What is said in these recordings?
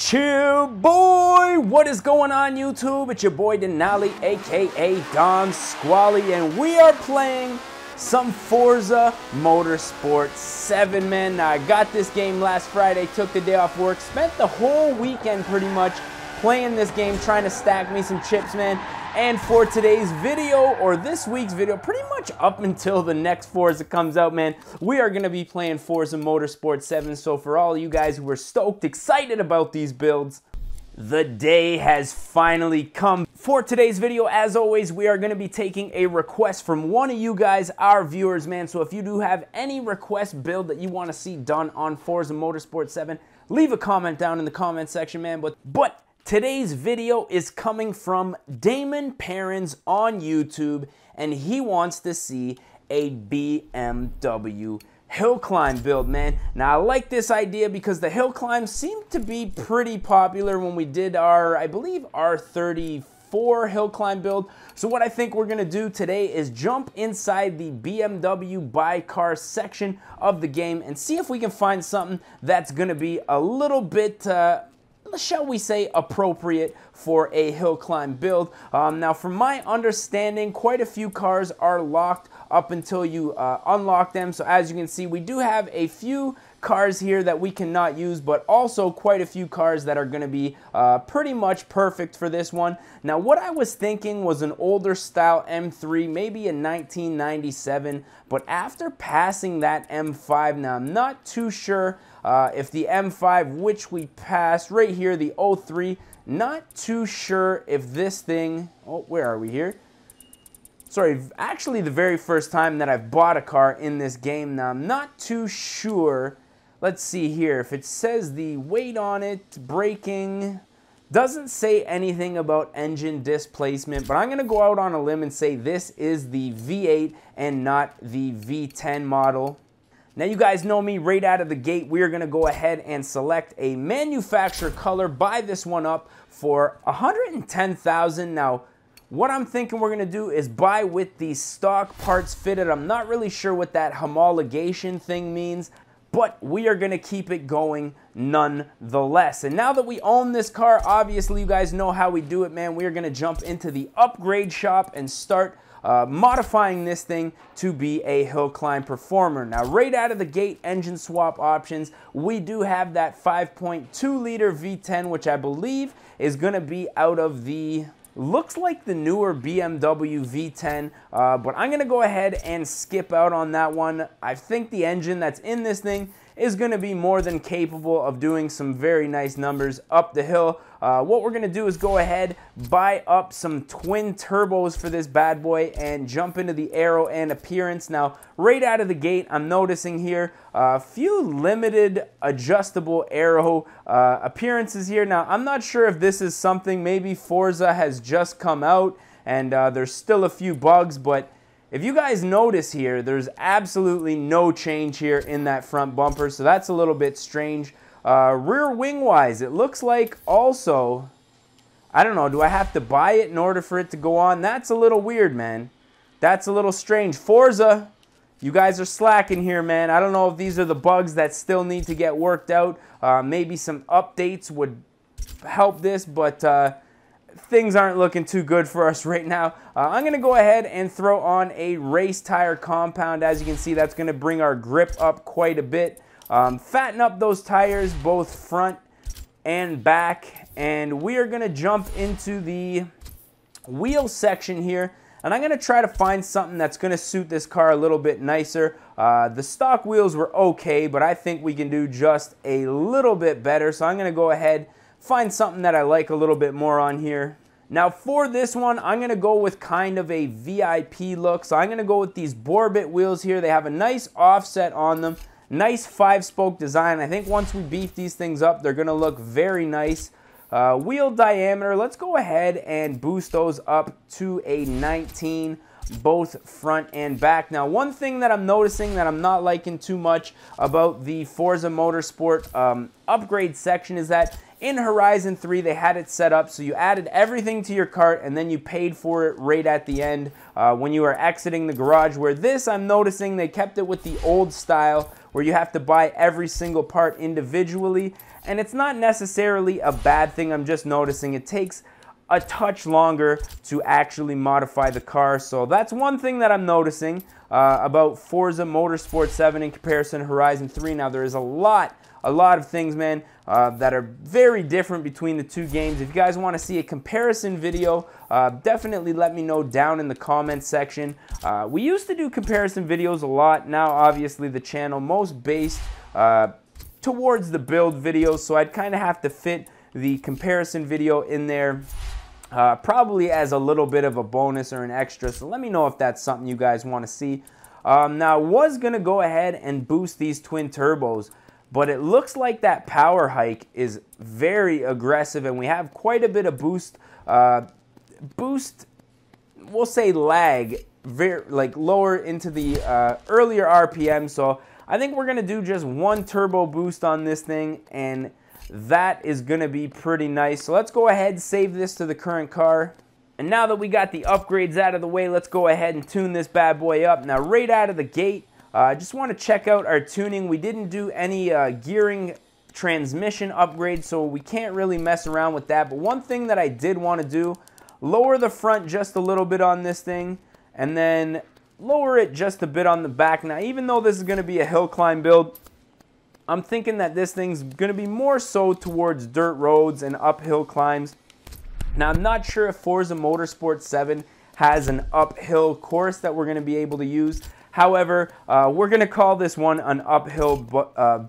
Chill boy, what is going on YouTube? It's your boy Denali, aka Don Squally, and we are playing some Forza Motorsport 7, man. Now, I got this game last Friday, took the day off work, spent the whole weekend pretty much playing this game, trying to stack me some chips, man. And for today's video, or this week's video, pretty much up until the next Forza comes out, man, we are going to be playing Forza Motorsport 7. So for all you guys who are stoked, excited about these builds, the day has finally come. For today's video, as always, we are going to be taking a request from one of you guys, our viewers, man. So if you do have any request build that you want to see done on Forza Motorsport 7, leave a comment down in the comment section, man. But today's video is coming from Damon Perrins on YouTube, and he wants to see a BMW HillClimb build, man. Now, I like this idea because the HillClimb seemed to be pretty popular when we did our, I believe, our 34 HillClimb build. So what I think we're gonna do today is jump inside the BMW buy car section of the game and see if we can find something that's gonna be a little bit, shall we say, appropriate for a HillClimb build. Now, from my understanding, quite a few cars are locked up until you unlock them. So as you can see, we do have a few cars here that we cannot use, but also quite a few cars that are going to be pretty much perfect for this one. Now, what I was thinking was an older style M3, maybe a 1997, but after passing that M5, now I'm not too sure if the M5, which we passed right here, the 03, not too sure if this thing, oh, where are we here? Sorry, actually the very first time that I've bought a car in this game. Now, I'm not too sure. Let's see here. If it says the weight on it, braking, doesn't say anything about engine displacement, but I'm going to go out on a limb and say this is the V8 and not the V10 model. Now, you guys know me, right out of the gate, we are going to go ahead and select a manufacturer color, buy this one up for $110,000. Now, what I'm thinking we're going to do is buy with the stock parts fitted. I'm not really sure what that homologation thing means, but we are going to keep it going nonetheless. And now that we own this car, obviously you guys know how we do it, man. We are going to jump into the upgrade shop and start modifying this thing to be a HillClimb performer. Now, right out of the gate, engine swap options, we do have that 5.2 liter V10, which I believe is going to be out of the, looks like the newer BMW V10, but I'm going to go ahead and skip out on that one. I think the engine that's in this thing is going to be more than capable of doing some very nice numbers up the hill. What we're going to do is go ahead, buy up some twin turbos for this bad boy and jump into the aero and appearance. Now, right out of the gate, I'm noticing here a few limited adjustable aero appearances here. Now, I'm not sure if this is something, maybe Forza has just come out and there's still a few bugs, but if you guys notice here, there's absolutely no change here in that front bumper, so that's a little bit strange. Rear wing wise, it looks like also, I don't know, do I have to buy it in order for it to go on? That's a little weird, man. That's a little strange. Forza, you guys are slacking here, man. I don't know if these are the bugs that still need to get worked out. Maybe some updates would help this, but things aren't looking too good for us right now. I'm going to go ahead and throw on a race tire compound. As you can see, that's going to bring our grip up quite a bit. Fatten up those tires, both front and back. And we are going to jump into the wheel section here. And I'm going to try to find something that's going to suit this car a little bit nicer. The stock wheels were okay, but I think we can do just a little bit better. So I'm going to go ahead, find something that I like a little bit more on here. Now, for this one, I'm going to go with kind of a VIP look. So I'm going to go with these Borbit wheels here. They have a nice offset on them. Nice 5-spoke design. I think once we beef these things up, they're going to look very nice. Wheel diameter, let's go ahead and boost those up to a 19, both front and back. Now, one thing that I'm noticing that I'm not liking too much about the Forza Motorsport upgrade section is that in Horizon 3, they had it set up so you added everything to your cart and then you paid for it right at the end when you were exiting the garage. Where this, I'm noticing they kept it with the old style where you have to buy every single part individually. And it's not necessarily a bad thing. I'm just noticing it takes a touch longer to actually modify the car. So that's one thing that I'm noticing about Forza Motorsport 7 in comparison to Horizon 3. Now, there is a lot of things, man, that are very different between the two games. If you guys want to see a comparison video, definitely let me know down in the comment section. We used to do comparison videos a lot. Now, obviously, the channel most based towards the build videos, so I'd kind of have to fit the comparison video in there, probably as a little bit of a bonus or an extra. So let me know if that's something you guys want to see. Now, I was going to go ahead and boost these twin turbos, but it looks like that power hike is very aggressive, and we have quite a bit of boost, we'll say lag, like lower into the earlier RPM. So I think we're gonna do just one turbo boost on this thing, and that is gonna be pretty nice. So let's go ahead and save this to the current car. And now that we got the upgrades out of the way, let's go ahead and tune this bad boy up. Now, right out of the gate, I just want to check out our tuning. We didn't do any gearing transmission upgrades, so we can't really mess around with that. But one thing that I did want to do, lower the front just a little bit on this thing, and then lower it just a bit on the back. Now, even though this is going to be a hill climb build, I'm thinking that this thing's going to be more so towards dirt roads and uphill climbs. Now, I'm not sure if Forza Motorsport 7 has an uphill course that we're going to be able to use. However, we're going to call this one an uphill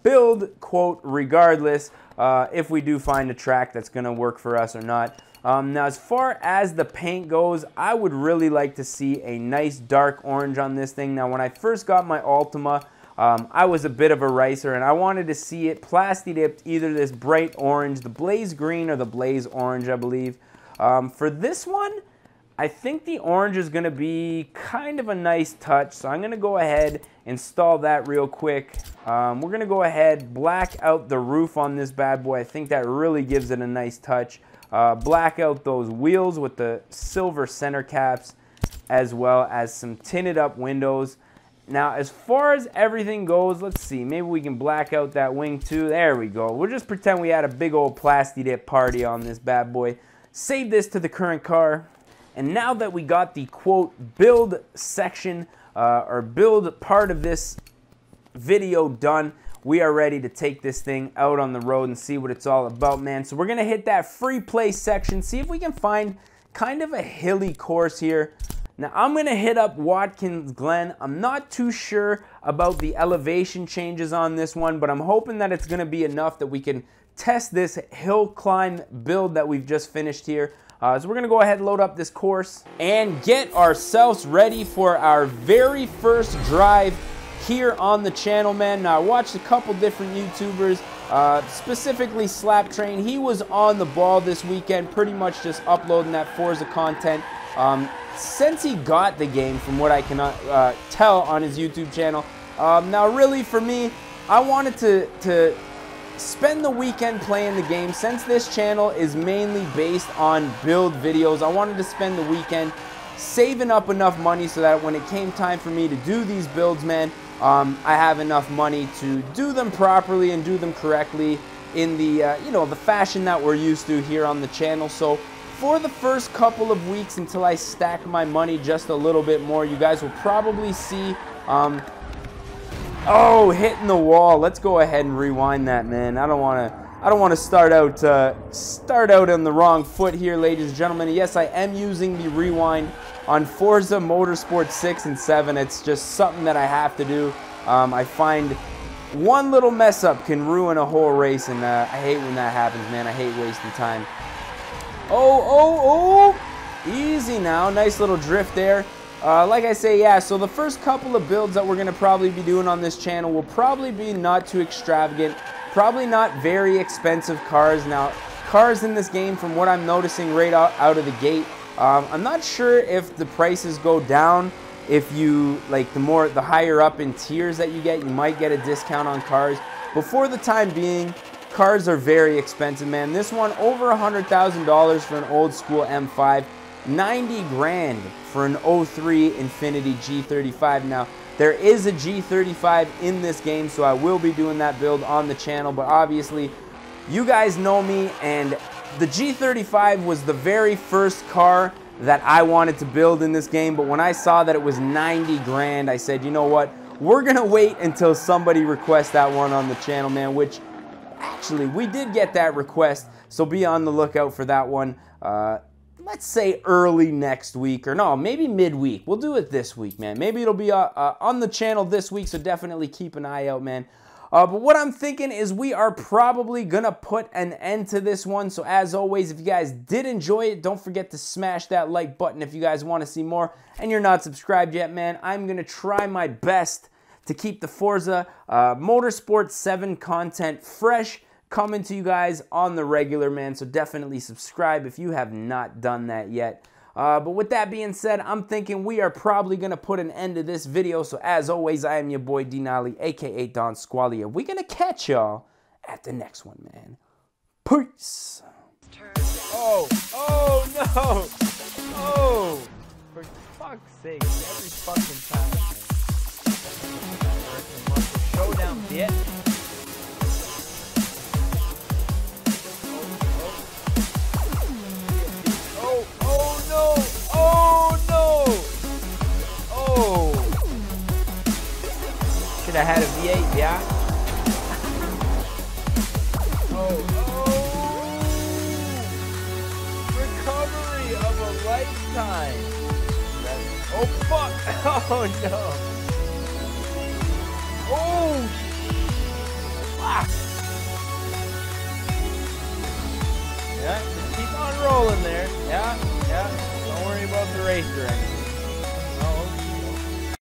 build, quote, regardless if we do find a track that's going to work for us or not. Now, as far as the paint goes, I would really like to see a nice dark orange on this thing. Now, when I first got my Altima, I was a bit of a ricer, and I wanted to see it plasti dipped, either this bright orange, the blaze green, or the blaze orange, I believe. For this one, I think the orange is going to be kind of a nice touch, so I'm going to go ahead, install that real quick. We're going to go ahead, black out the roof on this bad boy. I think that really gives it a nice touch. Black out those wheels with the silver center caps, as well as some tinted up windows. Now, as far as everything goes, let's see, maybe we can black out that wing too. There we go. We'll just pretend we had a big old plasti dip party on this bad boy. Save this to the current car. And now that we got the, quote, build section or build part of this video done, we are ready to take this thing out on the road and see what it's all about, man. So we're going to hit that free play section, see if we can find kind of a hilly course here. Now, I'm going to hit up Watkins Glen. I'm not too sure about the elevation changes on this one, but I'm hoping that it's going to be enough that we can test this hill climb build that we've just finished here. So we're going to go ahead and load up this course and get ourselves ready for our very first drive here on the channel, man. Now, I watched a couple different YouTubers, specifically Slap Train. He was on the ball this weekend, pretty much just uploading that Forza content. Since he got the game, from what I can tell on his YouTube channel. Now, really, for me, I wanted to spend the weekend playing the game. Since this channel is mainly based on build videos, I wanted to spend the weekend saving up enough money so that when it came time for me to do these builds, man, I have enough money to do them properly and do them correctly in the you know, the fashion that we're used to here on the channel. So for the first couple of weeks, until I stack my money just a little bit more, you guys will probably see oh, hitting the wall. Let's go ahead and rewind that, man. I don't want to start out on the wrong foot here, ladies and gentlemen. Yes, I am using the rewind on Forza Motorsport 6 and 7. It's just something that I have to do. I find one little mess up can ruin a whole race, and I hate when that happens, man. I hate wasting time. Oh, easy now. Nice little drift there. Like I say, yeah, so the first couple of builds that we're going to probably be doing on this channel will probably be not too extravagant, probably not very expensive cars. Now, cars in this game, from what I'm noticing right out of the gate, I'm not sure if the prices go down. If you, like, the higher up in tiers that you get, you might get a discount on cars. But for the time being, cars are very expensive, man. This one, over $100,000 for an old school M5, 90 grand for an 03 Infiniti G35. Now, there is a G35 in this game, so I will be doing that build on the channel, but obviously, you guys know me, and the G35 was the very first car that I wanted to build in this game, but when I saw that it was 90 grand, I said, you know what, we're gonna wait until somebody requests that one on the channel, man, which actually, we did get that request, so be on the lookout for that one. Let's say early next week, or no, maybe midweek. We'll do it this week, man. Maybe it'll be on the channel this week, so definitely keep an eye out, man. But what I'm thinking is we are probably gonna put an end to this one. So as always, if you guys did enjoy it, don't forget to smash that like button if you guys want to see more and you're not subscribed yet, man. I'm gonna try my best to keep the Forza Motorsport 7 content fresh, coming to you guys on the regular, man. So definitely subscribe if you have not done that yet. But with that being said, I'm thinking we are probably going to put an end to this video. So as always, I am your boy Denali, aka Don Squally. We're going to catch y'all at the next one, man. Peace. Oh no. Oh, for fuck's sake, every fucking time. Showdown, bitch. Should have had a V8, yeah? Oh. Recovery of a lifetime. Oh, fuck. Oh, no. Oh, fuck. Yeah, just keep on rolling there. Yeah. Don't worry about the race or anything.